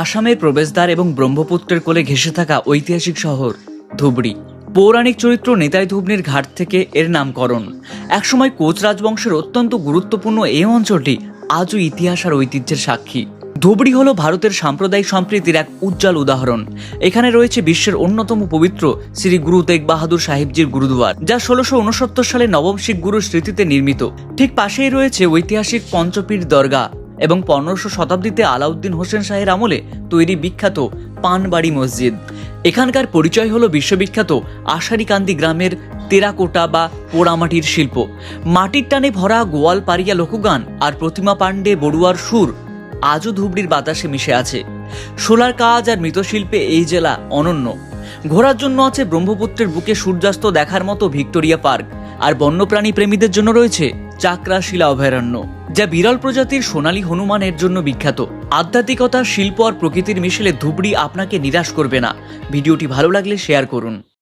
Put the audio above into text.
আসামের প্রবেশদ্বার এবং ব্রহ্মপুত্রের কোলে ঘেঁষে থাকা ঐতিহাসিক শহর ধুবড়ী। পৌরাণিক চরিত্র নিতাই ধুবনির ঘাট থেকে এর নামকরণ। একসময় কোচ রাজবংশের অত্যন্ত গুরুত্বপূর্ণ এই অঞ্চলটি আজও ইতিহাস আর ঐতিহ্যের সাক্ষী। ধুবড়ী হলো ভারতের সাম্প্রদায়িক সম্প্রীতির এক উজ্জ্বল উদাহরণ। এখানে রয়েছে বিশ্বের অন্যতম পবিত্র শ্রী গুরু তেগ বাহাদুর সাহিবজির গুরুদুয়ার, যা 1669 সালে নবম শিখ গুরুর স্মৃতিতে নির্মিত। ঠিক পাশেই রয়েছে ঐতিহাসিক পঞ্চপীর দরগা এবং 1500 শতাব্দীতে আলাউদ্দিন হোসেন শাহের আমলে তৈরি বিখ্যাত পানবাড়ি মসজিদ। এখানকার পরিচয় হলো বিশ্ববিখ্যাত আশারিকান্দি গ্রামের টেরাকোটা বা পোড়ামাটির শিল্প। মাটির টানে ভরা গোয়ালপাড়িয়া লোকগান আর প্রতিমা পাণ্ডে বড়ুয়ার সুর আজও ধুবড়ীর বাতাসে মিশে আছে। সোলার কাজ আর মৃৎশিল্পে এই জেলা অনন্য। ঘোরার জন্য আছে ব্রহ্মপুত্রের বুকে সূর্যাস্ত দেখার মতো ভিক্টোরিয়া পার্ক, আর বন্যপ্রাণী প্রেমীদের জন্য রয়েছে চাকরা শিলা অভয়ারণ্য, যা বিরল প্রজাতির সোনালী হনুমানের জন্য বিখ্যাত। আধ্যাত্মিকতা, শিল্প আর প্রকৃতির মিশেলে ধুবড়ী আপনাকে নিরাশ করবে না। ভিডিওটি ভালো লাগলে শেয়ার করুন।